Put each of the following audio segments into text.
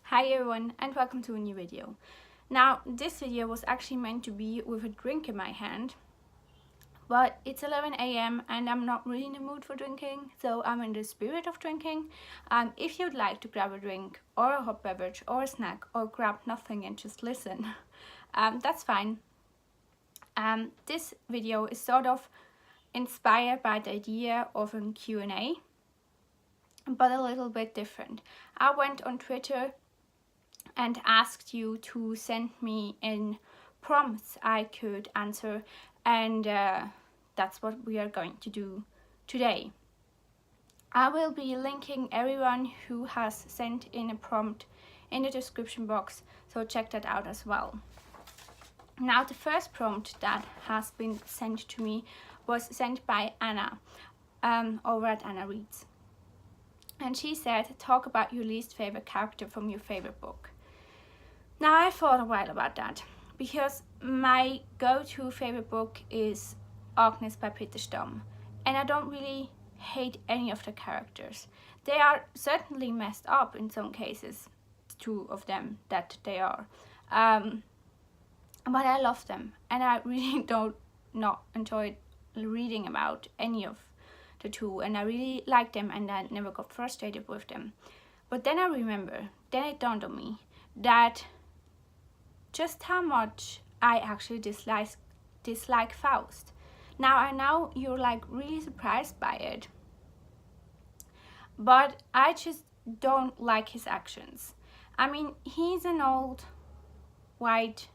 Hi everyone and welcome to a new video. Now this video was actually meant to be with a drink in my hand, but it's 11 a.m. and I'm not really in the mood for drinking, so I'm in the spirit of drinking. If you'd like to grab a drink or a hot beverage or a snack or grab nothing and just listen, that's fine. This video is sort of inspired by the idea of a Q&A, but a little bit different. I went on Twitter and asked you to send me in prompts I could answer, and that's what we are going to do today. I will be linking everyone who has sent in a prompt in the description box, so check that out as well. Now the first prompt that has been sent to me was sent by Anna over at Anna Reads. And she said, talk about your least favorite character from your favorite book. Now I thought a while about that, because my go-to favorite book is Agnes by Peter Stamm, and I don't really hate any of the characters. They are certainly messed up in some cases, two of them that they are, but I love them, and I really don't not enjoy reading about any of the two, and I really like them and I never got frustrated with them. But then I remember, then it dawned on me that just how much I actually dislike Faust. Now I know you're like really surprised by it, but I just don't like his actions. I mean, he's an old, white,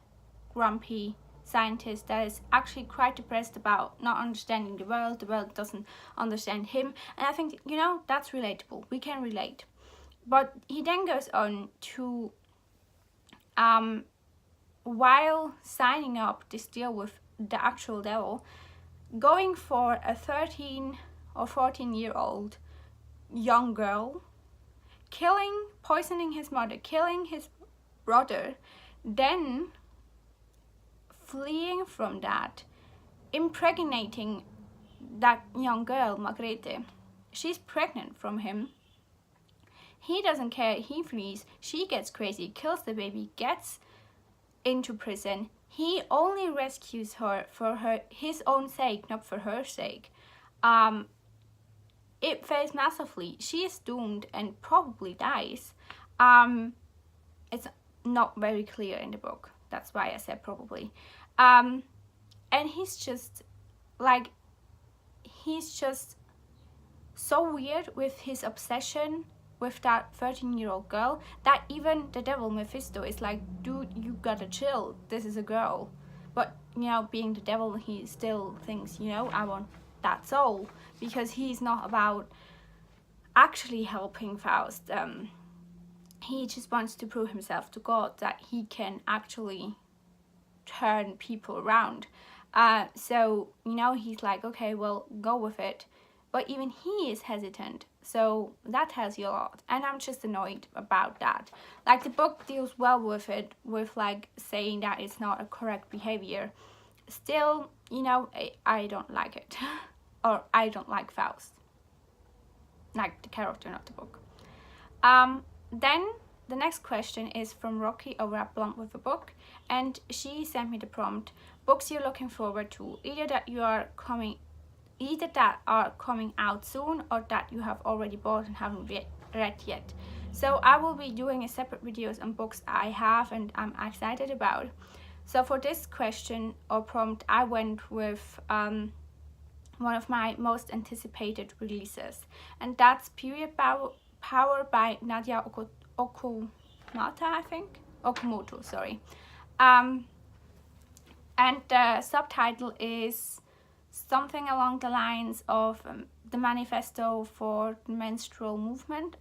grumpy scientist that is actually quite depressed about not understanding the world doesn't understand him, and I think, you know, that's relatable, we can relate. But he then goes on to while signing up this deal with the actual devil, going for a 13 or 14-year-old young girl, poisoning his mother, killing his brother, then fleeing from that, impregnating that young girl, Margrethe. She's pregnant from him. He doesn't care, he flees, she gets crazy, kills the baby, gets into prison. He only rescues her for his own sake, not for her sake. It fails massively. She is doomed and probably dies. It's not very clear in the book, that's why I said probably. And he's just so weird with his obsession with that 13-year-old girl that even the devil Mephisto is like, dude, you gotta chill, this is a girl. But, you know, being the devil, he still thinks, you know, I want that soul, because he's not about actually helping Faust. He just wants to prove himself to God that he can actually turn people around. So, you know, he's like, okay, well, go with it. But even he is hesitant, so that tells you a lot, and I'm just annoyed about that. Like, the book deals well with it, with like saying that it's not a correct behavior. Still, you know, I don't like it. Or I don't like Faust. Like the character, not the book. Then the next question is from Rocky over at Blunt with a Book, and she sent me the prompt: books you're looking forward to, either that are coming out soon or that you have already bought and haven't read yet. So I will be doing a separate videos on books I have and I'm excited about. So for this question or prompt, I went with one of my most anticipated releases, and that's Period Power by Nadya Okomoto, I think. Okomoto, sorry. And the subtitle is something along the lines of the manifesto for the menstrual movement.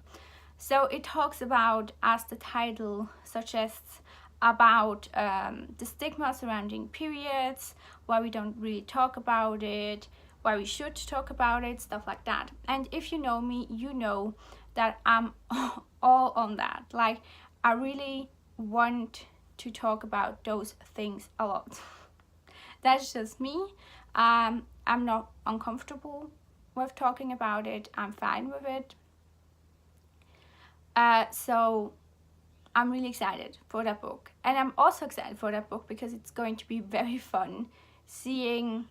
So it talks about, as the title suggests, about the stigma surrounding periods, why we don't really talk about it, why we should talk about it, stuff like that. And if you know me, you know that I'm all on that. Like, I really want to talk about those things a lot. That's just me. I'm not uncomfortable with talking about it. I'm fine with it. So I'm really excited for that book. And I'm also excited for that book because it's going to be very fun seeing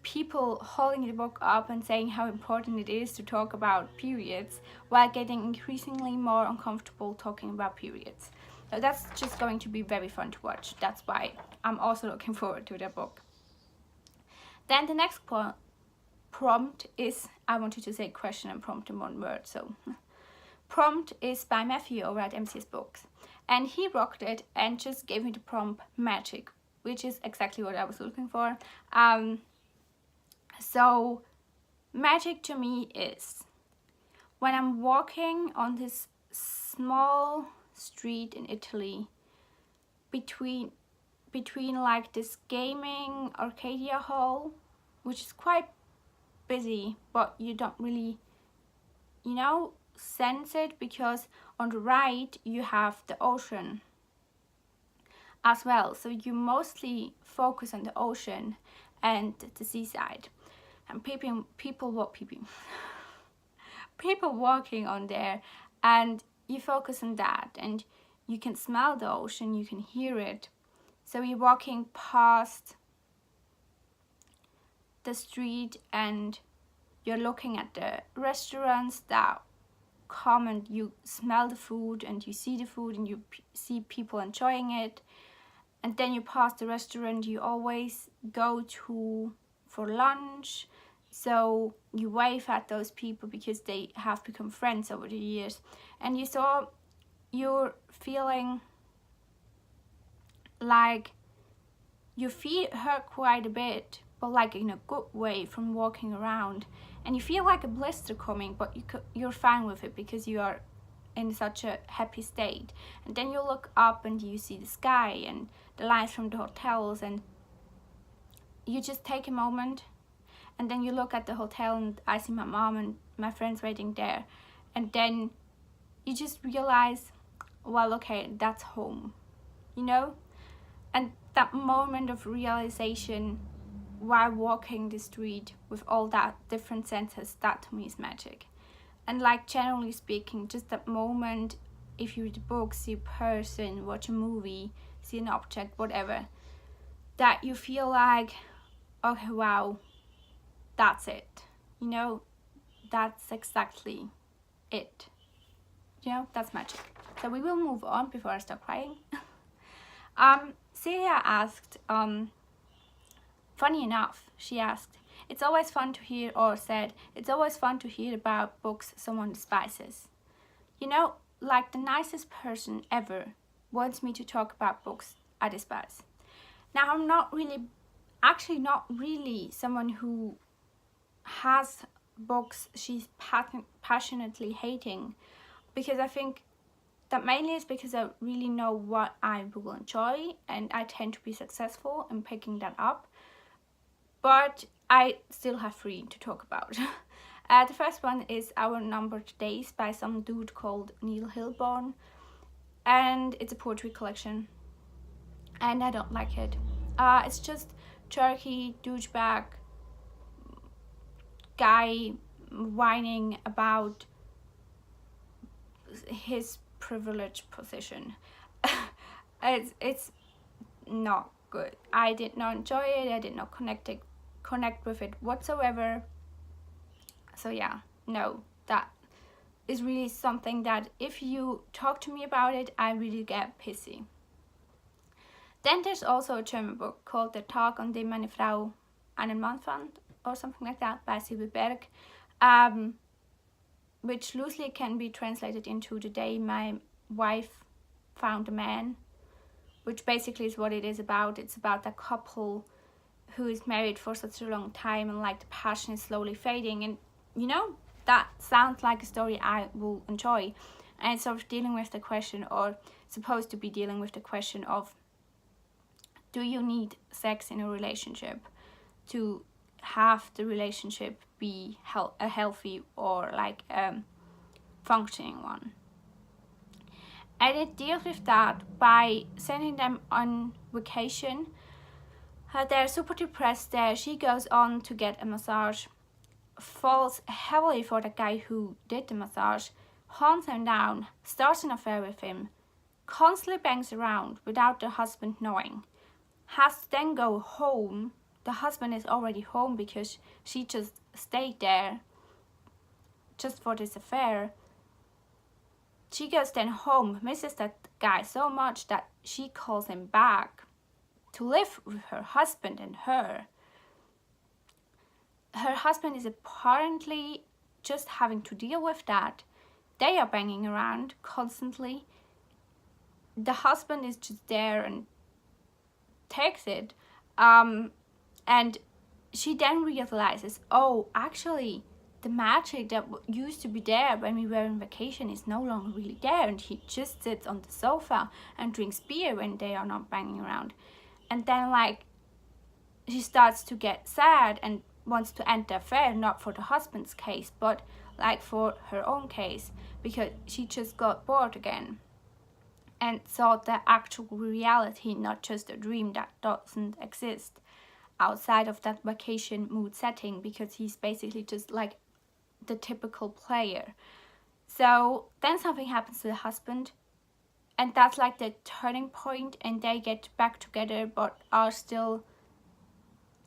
people holding the book up and saying how important it is to talk about periods while getting increasingly more uncomfortable talking about periods. So that's just going to be very fun to watch. That's why I'm also looking forward to that book. Then the next prompt is, I wanted to say question and prompt in one word, so prompt is by Matthew over at MCS Books, and he rocked it and just gave me the prompt magic, which is exactly what I was looking for. So magic to me is when I'm walking on this small street in Italy between like this gaming Arcadia hall, which is quite busy, but you don't really, sense it, because on the right you have the ocean as well. So you mostly focus on the ocean and the seaside, and people walking on there, and you focus on that, and you can smell the ocean, you can hear it. So you're walking past the street and you're looking at the restaurants that come, and you smell the food and you see the food and you see people enjoying it. And then you pass the restaurant you always go to for lunch, so you wave at those people because they have become friends over the years, and you're feeling like your feet hurt quite a bit, but like in a good way from walking around, and you feel like a blister coming, but you're fine with it because you are in such a happy state. And then you look up and you see the sky and the lights from the hotels, and you just take a moment, and then you look at the hotel and I see my mom and my friends waiting there, and then you just realize, well, okay, that's home, and that moment of realization while walking the street with all that different senses, that to me is magic. And like generally speaking, just that moment, if you read a book, see a person, watch a movie, see an object, whatever, that you feel like, okay, wow, that's it. That's exactly it. That's magic. So we will move on before I start crying. Celia asked, funny enough, she asked, it's always fun to hear about books someone despises. Like the nicest person ever wants me to talk about books I despise. Now, I'm not really someone who has books she's passionately hating, because I think that mainly is because I really know what I will enjoy, and I tend to be successful in picking that up. But I still have 3 to talk about. The first one is Our Numbered Days by some dude called Neil Hilborn, and it's a poetry collection, and I don't like it. It's just jerky douchebag guy whining about his privileged position. It's not good. I did not enjoy it. I did not connect with it whatsoever. So yeah, no, that is really something that if you talk to me about it, I really get pissy. Then there's also a German book called Der Tag, an dem meine Frau, einen Mann fand, or something like that, by Sibylle Berg, which loosely can be translated into The Day My Wife Found a Man, which basically is what it is about. It's about a couple who is married for such a long time, and like the passion is slowly fading, and that sounds like a story I will enjoy. And it's sort of dealing with the question, or supposed to be dealing with the question of, do you need sex in a relationship to have the relationship be a healthy or like functioning one? And it deals with that by sending them on vacation. They're super depressed there. She goes on to get a massage, falls heavily for the guy who did the massage, hunts him down, starts an affair with him, constantly bangs around without the husband knowing, has to then go home. The husband is already home because she just stayed there just for this affair. She goes then home, misses that guy so much that she calls him back to live with her husband and her. Her husband is apparently just having to deal with that. They are banging around constantly. The husband is just there and takes it. And she then realizes, oh, actually, the magic that used to be there when we were on vacation is no longer really there. And he just sits on the sofa and drinks beer when they are not banging around. And then, like, she starts to get sad and wants to end the affair, not for the husband's case, but like for her own case, because she just got bored again and saw the actual reality, not just a dream that doesn't exist outside of that vacation mood setting, because he's basically just like the typical player. So then something happens to the husband, and that's like the turning point, and they get back together but are still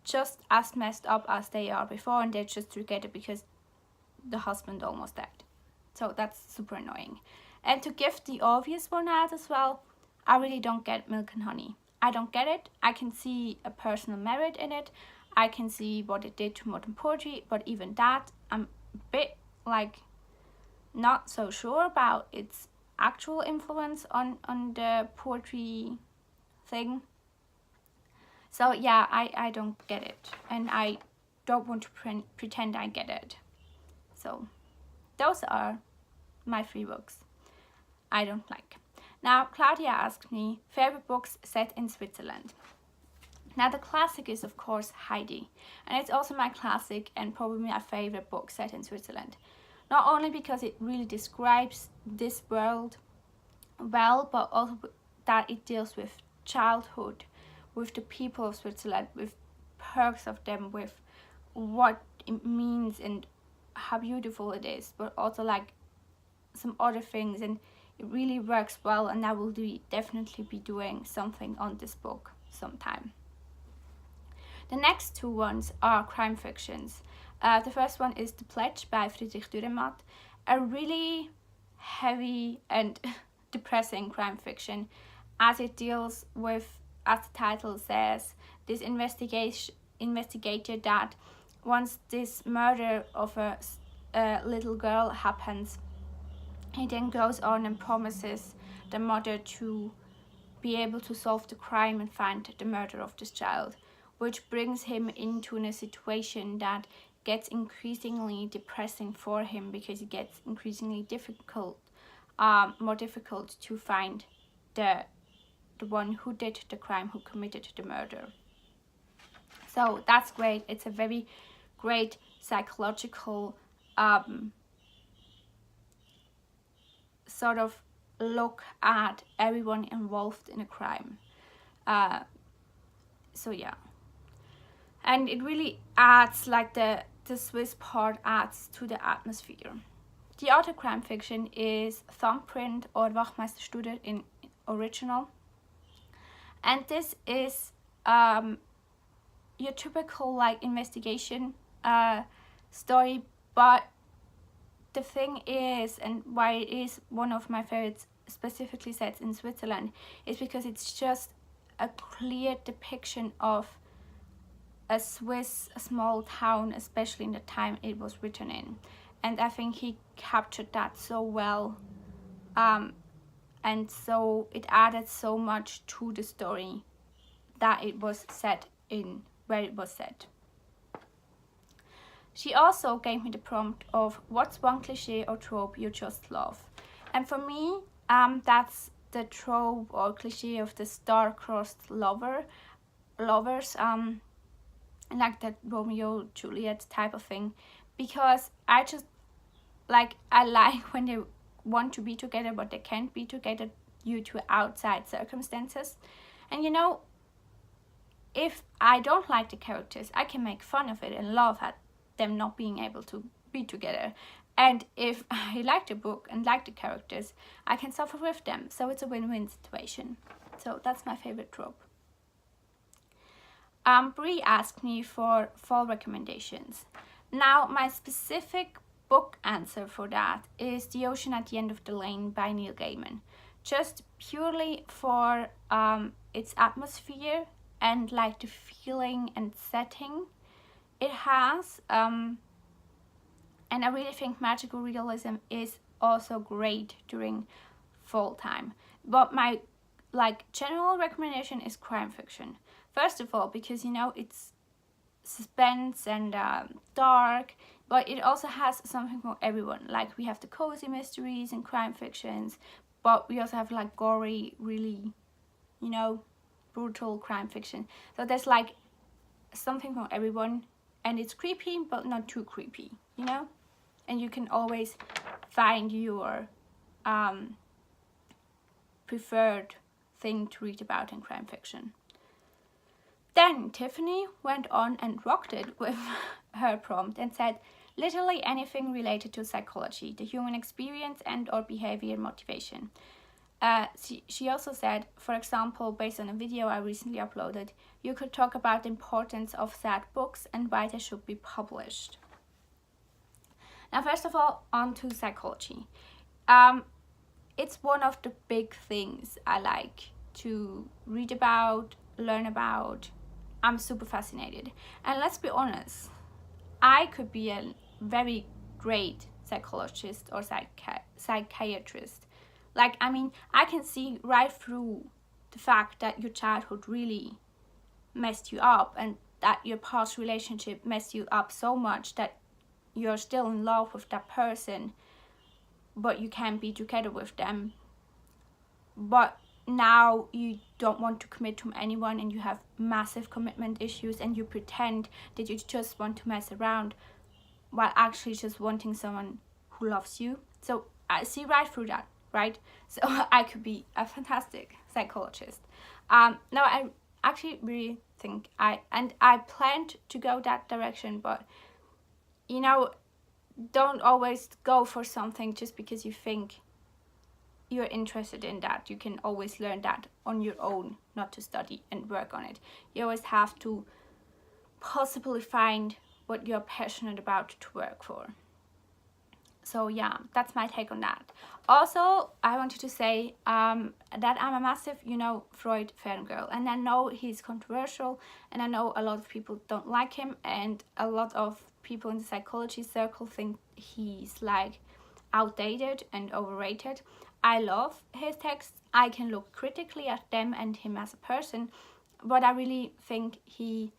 just as messed up as they are before, and they're just together because the husband almost died. So that's super annoying. And to give the obvious one out as well, I really don't get Milk and Honey. I don't get it. I can see a personal merit in it. I can see what it did to modern poetry, but even that, I'm a bit like not so sure about its actual influence on the poetry thing. So yeah, I don't get it, and I don't want to pretend I get it. So those are my 3 books I don't like. Now, Claudia asked me favorite books set in Switzerland. Now, the classic is of course Heidi, and it's also my classic and probably my favorite book set in Switzerland. Not only because it really describes this world well, but also that it deals with childhood, with the people of Switzerland, with perks of them, with what it means and how beautiful it is, but also like some other things, and it really works well, and I will definitely be doing something on this book sometime. The next 2 ones are crime fictions. The first one is The Pledge by Friedrich Dürrenmatt, a really heavy and depressing crime fiction, as it deals with, as the title says, this investigator that once this murder of a little girl happens, he then goes on and promises the mother to be able to solve the crime and find the murder of this child, which brings him into a situation that gets increasingly depressing for him, because it gets increasingly more difficult to find the one who did the crime, who committed the murder. So that's great. It's a very great psychological sort of look at everyone involved in a crime. So yeah, and it really adds, like the Swiss part adds to the atmosphere. The other crime fiction is Thumbprint, or Wachmeister Studer in original, and this is your typical like investigation story, but the thing is, and why it is one of my favorites specifically set in Switzerland, is because it's just a clear depiction of a Swiss small town, especially in the time it was written in. And I think he captured that so well, and so it added so much to the story that it was set in where it was set. She also gave me the prompt of what's one cliche or trope you just love. And for me, that's the trope or cliche of the star-crossed lovers, like that Romeo Juliet type of thing, because I just I like when they want to be together but they can't be together due to outside circumstances. And you know, if I don't like the characters, I can make fun of it and laugh at them not being able to be together. And if I like the book and like the characters, I can suffer with them. So it's a win-win situation. So that's my favorite trope. Brie asked me for fall recommendations. Now, my specific book answer for that is The Ocean at the End of the Lane by Neil Gaiman. Just purely for its atmosphere and like the feeling and setting it has. And I really think magical realism is also great during fall time. But my general recommendation is crime fiction. First of all, because it's suspense and dark, but it also has something for everyone. Like we have the cozy mysteries and crime fictions, but we also have like gory, really, brutal crime fiction. So there's like something for everyone, and it's creepy, but not too creepy, And you can always find your preferred thing to read about in crime fiction. Then Tiffany went on and rocked it with her prompt and said, literally anything related to psychology, the human experience and or behavior motivation. She also said, for example, based on a video I recently uploaded, you could talk about the importance of sad books and why they should be published. Now, first of all, on to psychology. It's one of the big things I like to read about, learn about. I'm super fascinated. And let's be honest, I could be a very great psychologist or psychiatrist. I can see right through the fact that your childhood really messed you up and that your past relationship messed you up so much that you're still in love with that person, but you can't be together with them. But now you don't want to commit to anyone and you have massive commitment issues and you pretend that you just want to mess around while actually just wanting someone who loves you. So I see right through that, right? So I could be a fantastic psychologist. Now I actually really think I planned to go that direction, but don't always go for something just because you think you're interested in that. You can always learn that on your own, not to study and work on it. You always have to possibly find what you're passionate about to work for. So yeah, that's my take on that. Also, I wanted to say that I'm a massive, Freud fangirl, and I know he's controversial, and I know a lot of people don't like him, and a lot of people in the psychology circle think he's like outdated and overrated. I love his texts. I can look critically at them and him as a person, but I really think he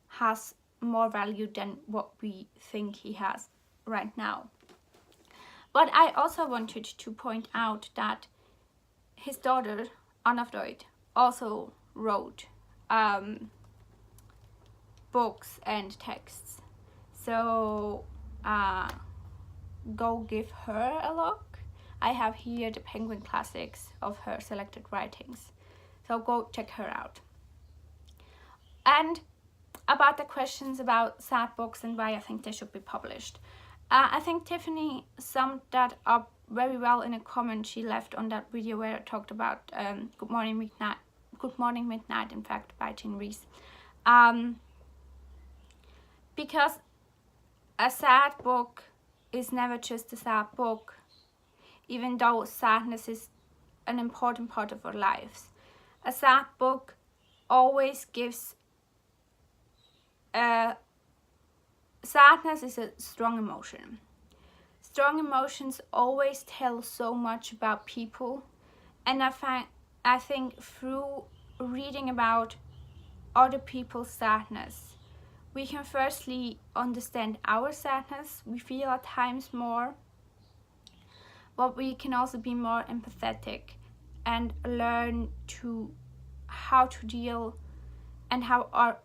has more value than what we think he has right now. But I also wanted to point out that his daughter, Anna Freud, also wrote books and texts. So go give her a look. I have here the Penguin Classics of her selected writings. So go check her out. And about the questions about sad books and why I think they should be published. I think Tiffany summed that up very well in a comment she left on that video where I talked about Good Morning Midnight, in fact, by Rhys. Because a sad book is never just a sad book, even though sadness is an important part of our lives. A sad book always gives sadness is a strong emotion. Strong emotions always tell so much about people, and I think through reading about other people's sadness, we can firstly understand our sadness. We feel at times more, but we can also be more empathetic and learn how to deal and how are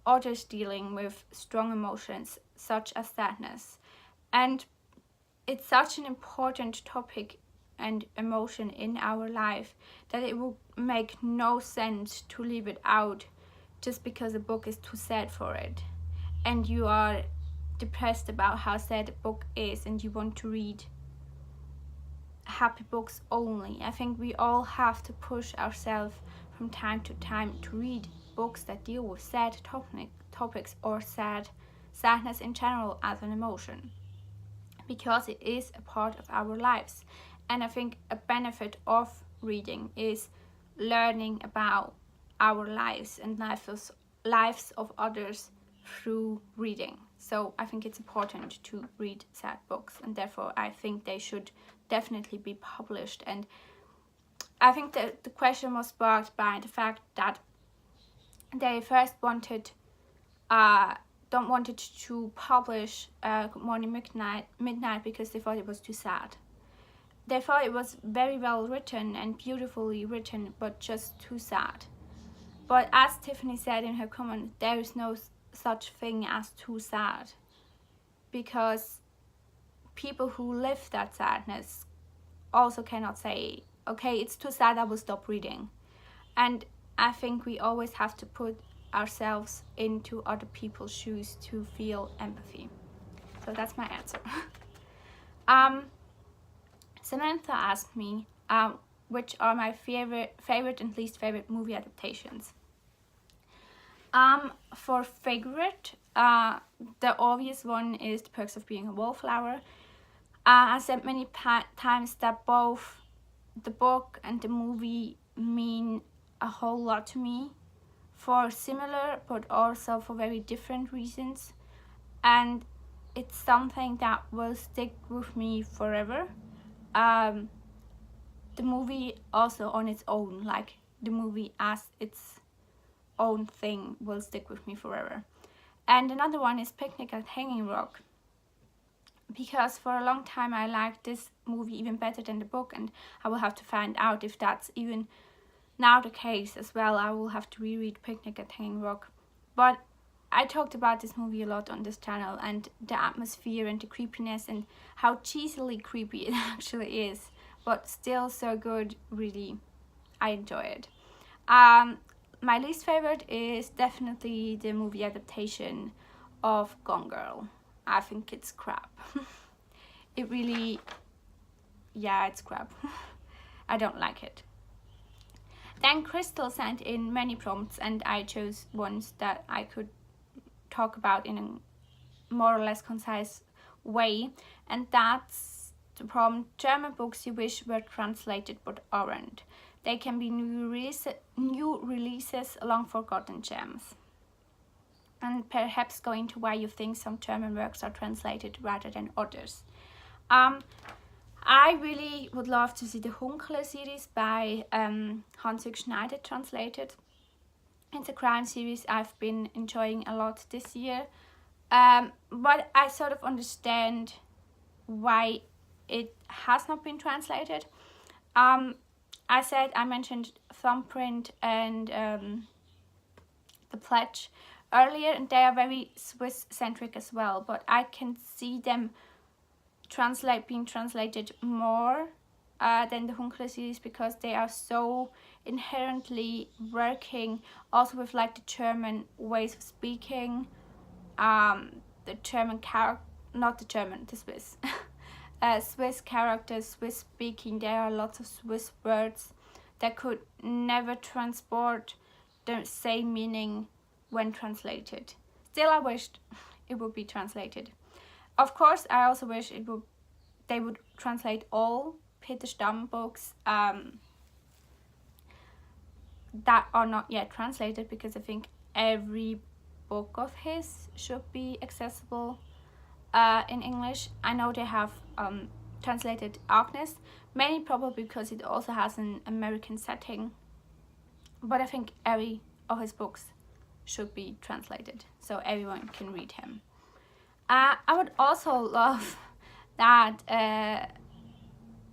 others dealing with strong emotions such as sadness. And it's such an important topic and emotion in our life that it would make no sense to leave it out just because a book is too sad for it and you are depressed about how sad a book is and you want to read happy books only. I think we all have to push ourselves from time to time to read books that deal with sad topics or sadness in general as an emotion, because it is a part of our lives. And I think a benefit of reading is learning about our lives and lives of others through reading. So I think it's important to read sad books, and therefore I think they should definitely be published. And I think that the question was sparked by the fact that they first wanted to publish Good Morning Midnight because they thought it was too sad. They thought it was very well written and beautifully written, but just too sad. But as Tiffany said in her comment, there is no such thing as too sad, because people who live that sadness also cannot say, okay, it's too sad, I will stop reading. And I think we always have to put ourselves into other people's shoes to feel empathy. So that's my answer. Samantha asked me which are my favorite and least favorite movie adaptations. For favorite, the obvious one is The Perks of Being a Wallflower. I said many times that both the book and the movie mean a whole lot to me, for similar but also for very different reasons, and it's something that will stick with me forever. The movie also on its own, like the movie as its own thing, will stick with me forever. And another one is Picnic at Hanging Rock, because for a long time I liked this movie even better than the book, and I will have to find out if that's even now the case as well. I will have to reread Picnic at Hanging Rock. But I talked about this movie a lot on this channel, and the atmosphere and the creepiness and how cheesily creepy it actually is, but still so good. Really, I enjoy it. My least favorite is definitely the movie adaptation of Gone Girl. I think it's crap. It really, yeah, it's crap. I don't like it. Then Crystal sent in many prompts, and I chose ones that I could talk about in a more or less concise way. And that's the prompt: German books you wish were translated but aren't. They can be new releases, long forgotten gems. And perhaps go into why you think some German works are translated rather than others. I really would love to see the Hunkler series by Hansjörg Schneider translated. It's a crime series I've been enjoying a lot this year. But I sort of understand why it has not been translated. I mentioned Thumbprint and The Pledge earlier, and they are very Swiss-centric as well, but I can see them being translated more than the Hunkler series, because they are so inherently working also with like the German ways of speaking, the German the Swiss Swiss characters, Swiss speaking. There are lots of Swiss words that could never transport the same meaning when translated. Still, I wished it would be translated. Of course, I also wish they would translate all Peter Stamm books that are not yet translated, because I think every book of his should be accessible in English. I know they have translated Agnes, mainly probably because it also has an American setting, but I think every of his books should be translated so everyone can read him. I would also love that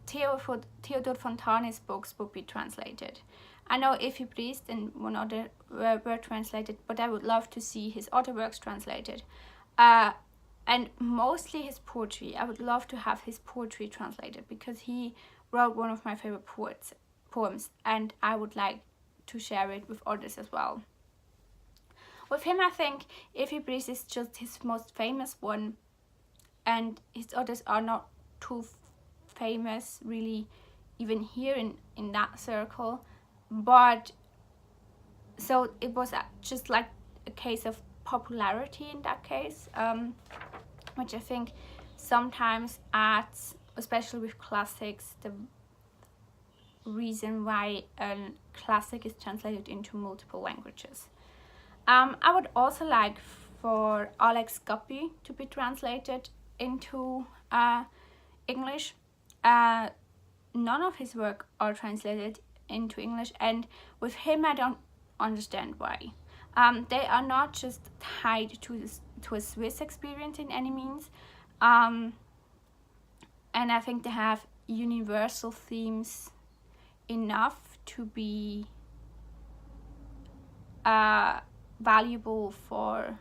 Theodor Fontane's books would be translated. I know If You Pleased and one other were translated, but I would love to see his other works translated. And mostly his poetry. I would love to have his poetry translated, because he wrote one of my favorite poems, and I would like to share it with others as well. With him, I think If He Breathes is just his most famous one, and his others are not too famous really, even here in that circle. But so it was just like a case of popularity in that case, which I think sometimes adds, especially with classics, the reason why a classic is translated into multiple languages. I would also like for Alex Guppy to be translated into English. None of his work are translated into English, and with him I don't understand why. They are not just tied to a Swiss experience in any means, and I think they have universal themes enough to be valuable for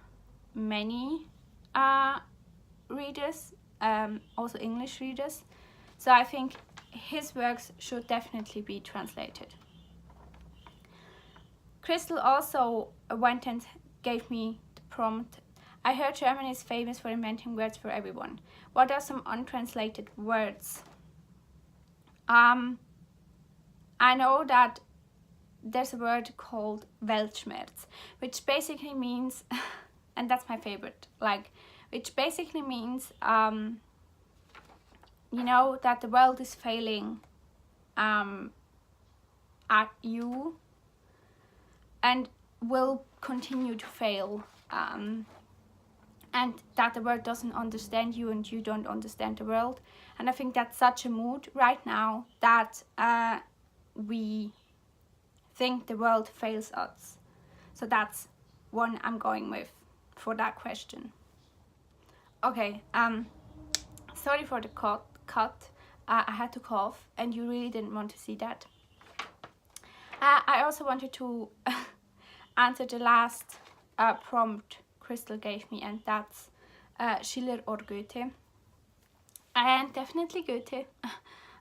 many readers, also English readers. So I think his works should definitely be translated. Crystal also went and gave me the prompt. I heard Germany is famous for inventing words for everyone. What are some untranslated words? I know that there's a word called Weltschmerz, which basically means, and that's my favorite, which basically means, you know, that the world is failing at you and will continue to fail, and that the world doesn't understand you and you don't understand the world. And I think that's such a mood right now, that we think the world fails us. So that's one I'm going with for that question. Okay, sorry for the cut. I had to cough and you really didn't want to see that. I also wanted to answer the last prompt Crystal gave me, and that's Schiller or Goethe. And definitely Goethe.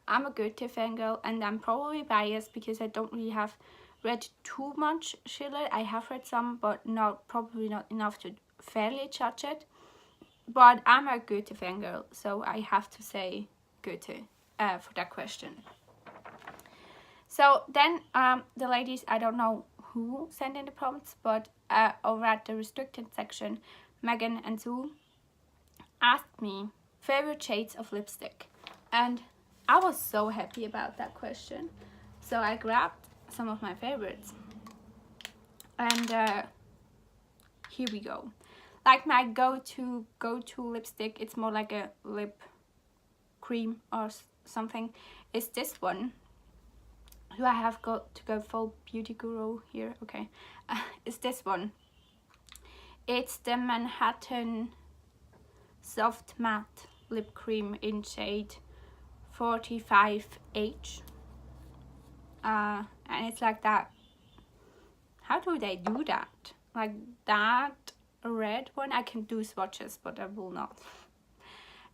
I'm a Goethe fangirl, and I'm probably biased because I don't really have read too much Schiller. I have read some, but probably not enough to fairly judge it. But I'm a Goethe fangirl, so I have to say Goethe for that question. So then the ladies, I don't know who sent in the prompts, but over at the restricted section, Megan and Sue asked me favorite shades of lipstick, and I was so happy about that question, so I grabbed some of my favorites, and here we go. Like my go-to lipstick, it's more like a lip cream or something, is this one. Do I have got to go full beauty guru here? Okay, it's this one. It's the Manhattan Soft Matte Lip Cream in shade 45H. And it's like that. How do they do that? Like that red one? I can do swatches, but I will not.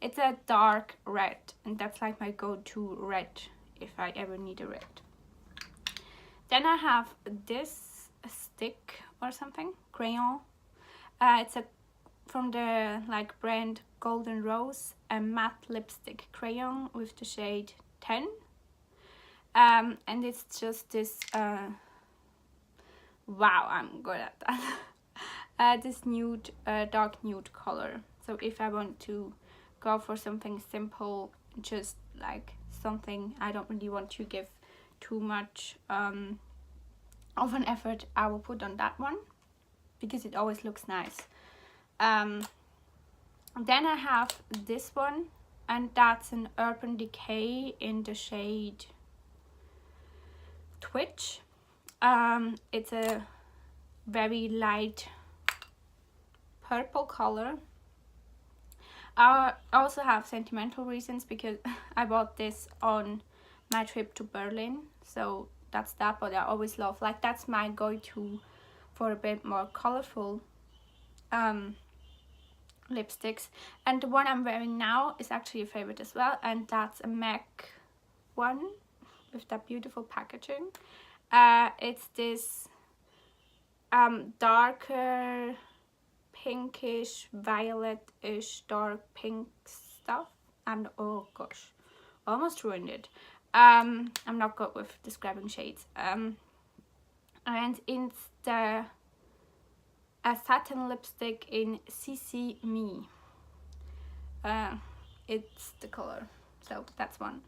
It's a dark red, and that's like my go-to red if I ever need a red. Then I have this stick or something, crayon. It's from the brand Golden Rose, a matte lipstick crayon with the shade 10. And it's just this, wow, I'm good at that. This nude, dark nude color. So if I want to go for something simple, just like something I don't really want to give too much of an effort, I will put on that one because it always looks nice. Then I have this one, and that's an Urban Decay in the shade Twitch. It's a very light purple color. I also have sentimental reasons because I bought this on my trip to Berlin, so that's that. But I always love, that's my go-to for a bit more colorful lipsticks. And the one I'm wearing now is actually a favorite as well, and that's a MAC one with that beautiful packaging. It's this darker pinkish, violet-ish, dark pink stuff. And oh gosh, almost ruined it. I'm not good with describing shades. And it's the a satin lipstick in CC Me. It's the color, so that's one.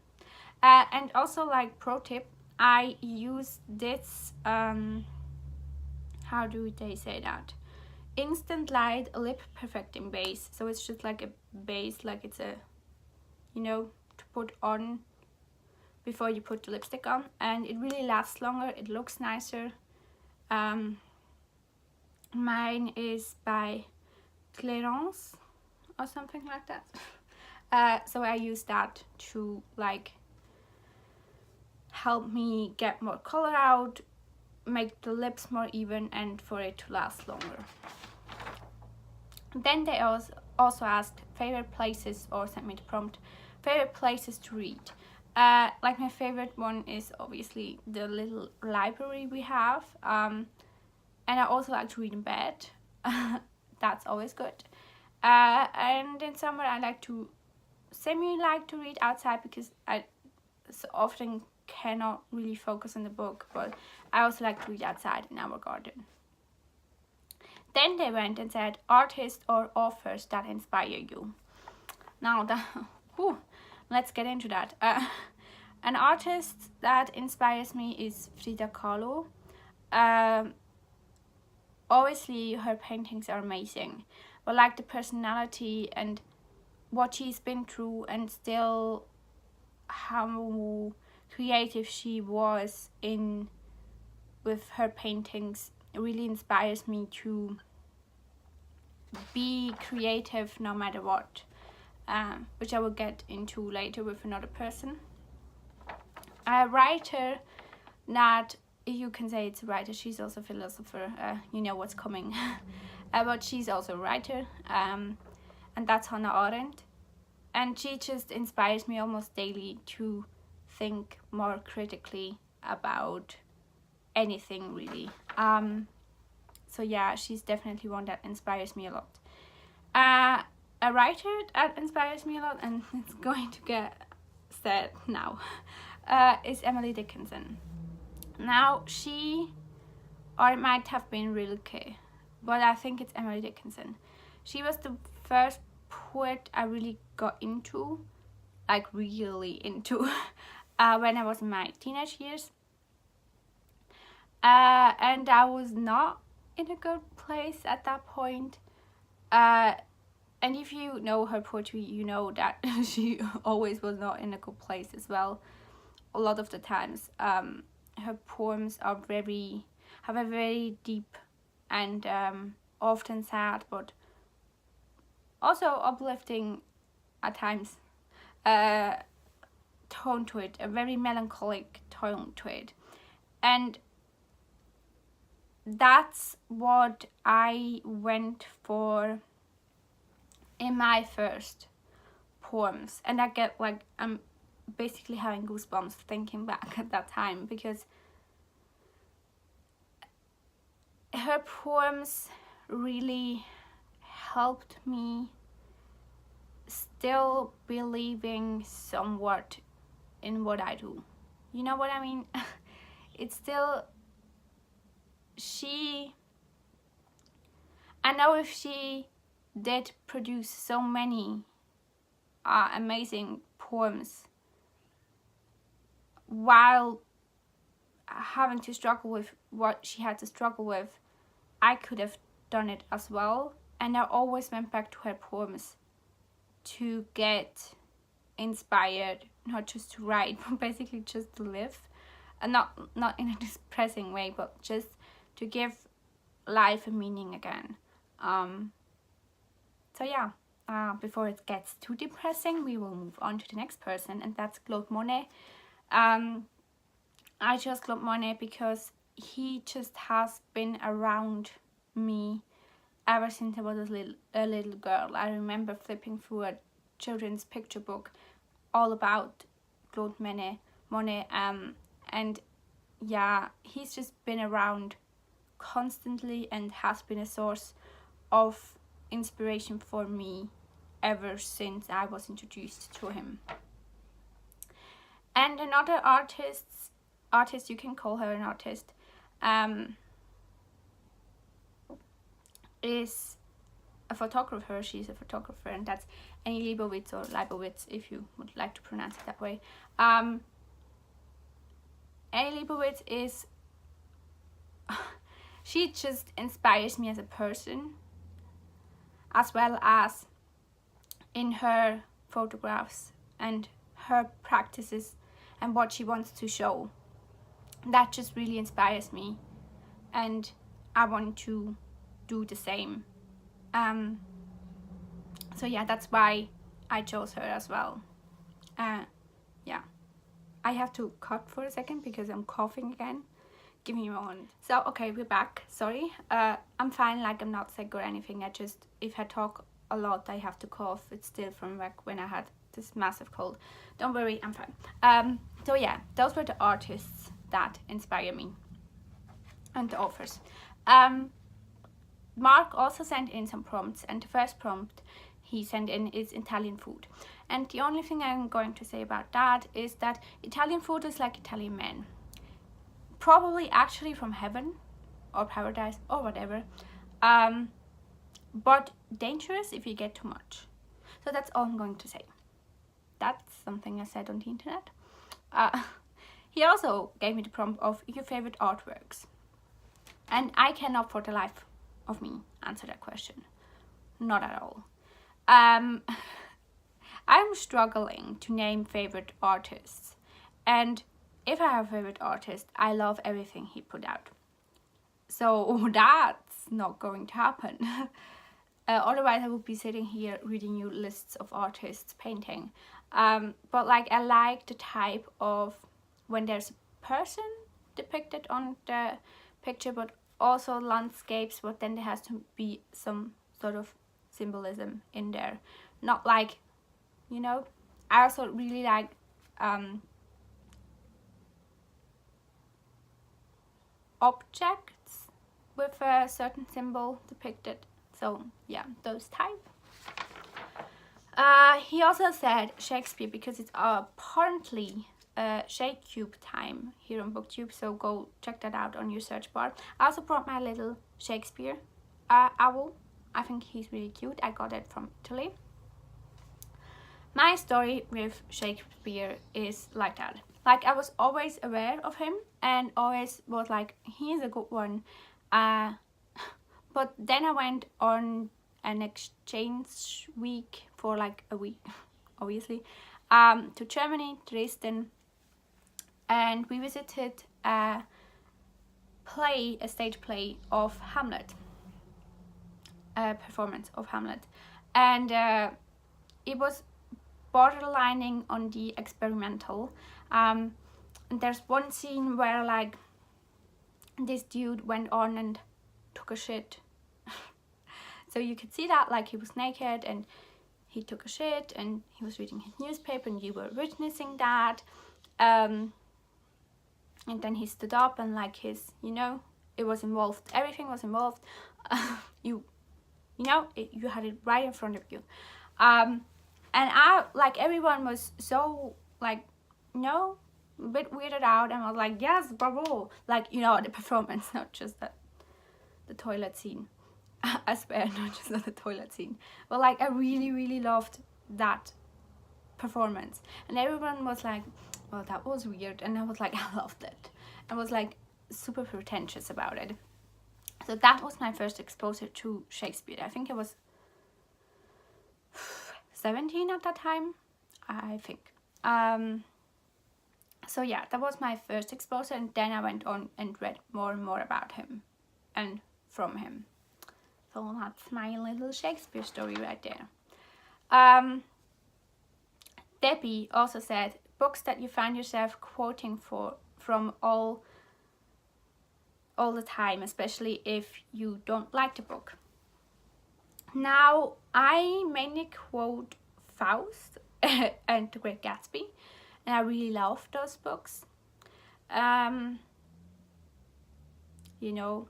And also, like, pro tip, I use this how do they say that, instant light lip perfecting base. So it's just like a base, like it's a, you know, to put on before you put the lipstick on, and it really lasts longer, it looks nicer. Mine is by Clarence or something like that. So I use that to like help me get more color out, make the lips more even, and for it to last longer. Then they also asked favorite places, or sent me the prompt, favorite places to read. Like my favorite one is obviously the little library we have, and I also like to read in bed. That's always good. And in summer I like to read outside, because I so often cannot really focus on the book, but I also like to read outside in our garden. Then they went and said artists or authors that inspire you. Now let's get into that. An artist that inspires me is Frida Kahlo. Obviously her paintings are amazing, but like the personality and what she's been through, and still how creative she was with her paintings, really inspires me to be creative no matter what, which I will get into later with another person. A writer that you can say it's a writer, she's also a philosopher, you know what's coming. But she's also a writer, and that's Hannah Arendt, and she just inspires me almost daily to think more critically about anything, really. So yeah, she's definitely one that inspires me a lot. A writer that inspires me a lot, and it's going to get said now, is Emily Dickinson. Now she, or it might have been Rilke, but I think it's Emily Dickinson. She was the first poet I really got into, like really into, when I was in my teenage years. And I was not in a good place at that point. And if you know her poetry, you know that she always was not in a good place as well. A lot of the times, her poems are have a very deep and often sad, but also uplifting at times tone to it, a very melancholic tone to it. And that's what I went for in my first poems, and I get like, I'm basically having goosebumps thinking back at that time, because her poems really helped me still believing somewhat in what I do. You know what I mean? It's still, I know if she did produce so many amazing poems while having to struggle with what she had to struggle with, I could have done it as well. And I always went back to her poems to get inspired, not just to write, but basically just to live. And not in a depressing way, but just to give life a meaning again. So yeah, before it gets too depressing, we will move on to the next person, and that's Claude Monet. I chose Claude Monet because he just has been around me ever since I was a little girl. I remember flipping through a children's picture book all about Claude Monet, and yeah, he's just been around constantly and has been a source of inspiration for me ever since I was introduced to him. And another artist, you can call her an artist, is a photographer. She's a photographer, and that's Annie Leibovitz, or Leibovitz if you would like to pronounce it that way. Annie Leibovitz is she just inspires me as a person, as well as in her photographs and her practices and what she wants to show. That just really inspires me, and I want to do the same. So yeah, that's why I chose her as well. Yeah, I have to cut for a second because I'm coughing again. Give me a moment. So okay, we're back. Sorry, I'm fine. Like, I'm not sick or anything. I just, if I talk a lot, I have to cough. It's still from back when I had this massive cold. Don't worry, I'm fine. So yeah, those were the artists that inspire me, and the authors. Mark also sent in some prompts, and the first prompt he sent in is Italian food. And the only thing I'm going to say about that is that Italian food is like Italian men. Probably actually from heaven or paradise or whatever. But dangerous if you get too much. So that's all I'm going to say. That's something I said on the internet. He also gave me the prompt of your favorite artworks. And I cannot for the life of me answer that question. Not at all. I'm struggling to name favorite artists. And if I have a favorite artist, I love everything he put out. So that's not going to happen. Otherwise I would be sitting here reading you lists of artists painting. But like, I like the type of when there's a person depicted on the picture, but also landscapes, but then there has to be some sort of symbolism in there. Not like, you know, I also really like objects with a certain symbol depicted. So yeah, those type. He also said Shakespeare because it's apparently ShakeCube time here on BookTube, so go check that out on your search bar. I also brought my little Shakespeare owl. I think he's really cute. I got it from Italy. My story with Shakespeare is like that. Like, I was always aware of him and always was like, he's a good one. But then I went on an exchange week for like a week, obviously, to Germany, Dresden, and we visited a stage play of Hamlet, a performance of Hamlet, and it was borderlining on the experimental. And there's one scene where like this dude went on and took a shit. So you could see that, like, he was naked and he took a shit and he was reading his newspaper and you were witnessing that. And then he stood up and like his, you know, it was involved, everything was involved. You know, you had it right in front of you. And I, like, everyone was so, like, you know, a bit weirded out, and I was like, yes, bravo. Like, you know, the performance, not just the toilet scene. I swear, not just the toilet scene. But like, I really, really loved that performance. And everyone was like, well, that was weird. And I was like, I loved it. I was like super pretentious about it. So that was my first exposure to Shakespeare. I think I was 17 at that time, I think. So yeah, that was my first exposure, and then I went on and read more and more about him and from him. So that's my little Shakespeare story right there. Debbie also said, books that you find yourself quoting from all the time, especially if you don't like the book. Now, I mainly quote Faust and The Great Gatsby, and I really love those books. You know,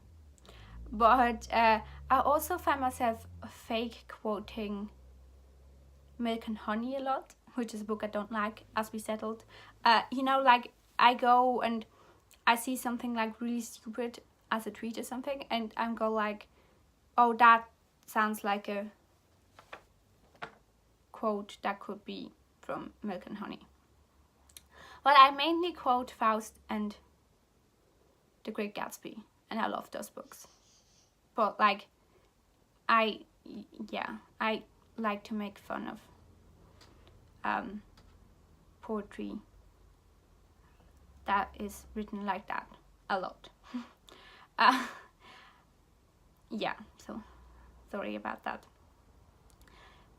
But I also find myself fake quoting Milk and Honey a lot, which is a book I don't like, as we settled. You know, like I go and I see something like really stupid as a tweet or something, and I go like, oh, that sounds like a quote that could be from Milk and Honey. Well, I mainly quote Faust and The Great Gatsby, and I love those books. But like, I like to make fun of poetry that is written like that a lot. Yeah, so sorry about that.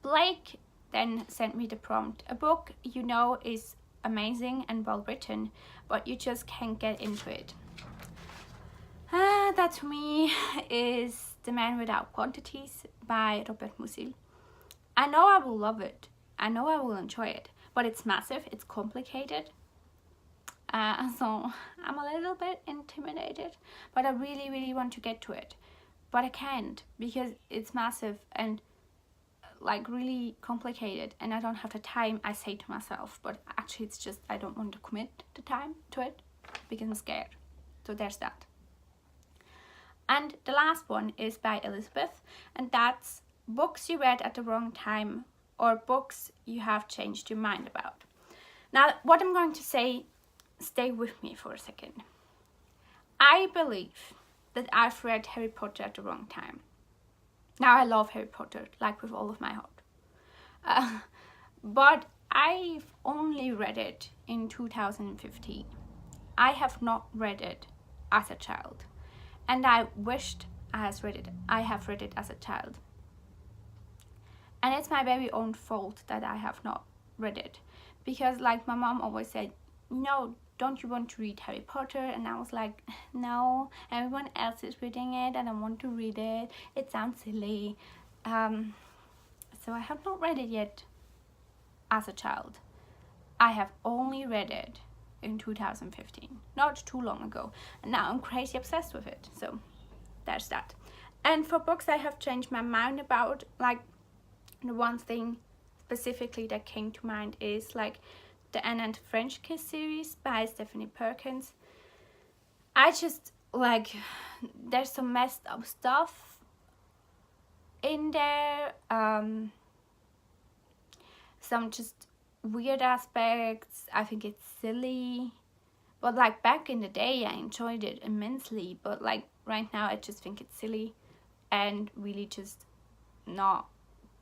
Blake then sent me the prompt. A book you know is amazing and well written, but you just can't get into it. That to me is The Man Without Quantities by Robert Musil. I know I will love it. I know I will enjoy it, but it's massive, it's complicated. So I'm a little bit intimidated, but I really, really want to get to it. But I can't because it's massive and like really complicated, and I don't have the time, I say to myself, but actually it's just I don't want to commit the time to it because I'm scared. So there's that. And the last one is by Elizabeth, and that's books you read at the wrong time or books you have changed your mind about. Now, what I'm going to say, stay with me for a second. I believe that I've read Harry Potter at the wrong time. Now, I love Harry Potter, like with all of my heart. But I've only read it in 2015. I have not read it as a child. And I wished I have read it as a child. And it's my very own fault that I have not read it. Because like my mom always said, no, don't you want to read Harry Potter? And I was like, no, everyone else is reading it and I want to read it. It sounds silly. So I have not read it yet as a child. I have only read it in 2015, not too long ago. And now I'm crazy obsessed with it. So there's that. And for books I have changed my mind about, like the one thing specifically that came to mind is like the Anne and French Kiss series by Stephanie Perkins. I just like, there's some messed up stuff in there, some just weird aspects. I think it's silly, but like back in the day I enjoyed it immensely, but like right now I just think it's silly and really just not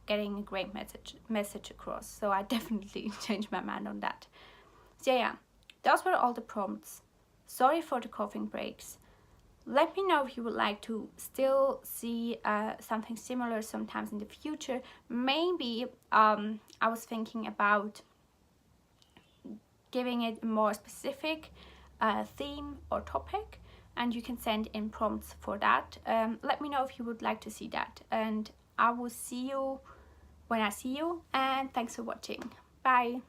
getting a great message across. So I definitely changed my mind on that. So yeah, those were all the prompts. Sorry for the coughing breaks. Let me know if you would like to still see something similar sometimes in the future. Maybe I was thinking about giving it a more specific theme or topic, and you can send in prompts for that. Let me know if you would like to see that, and I will see you when I see you, and thanks for watching. Bye.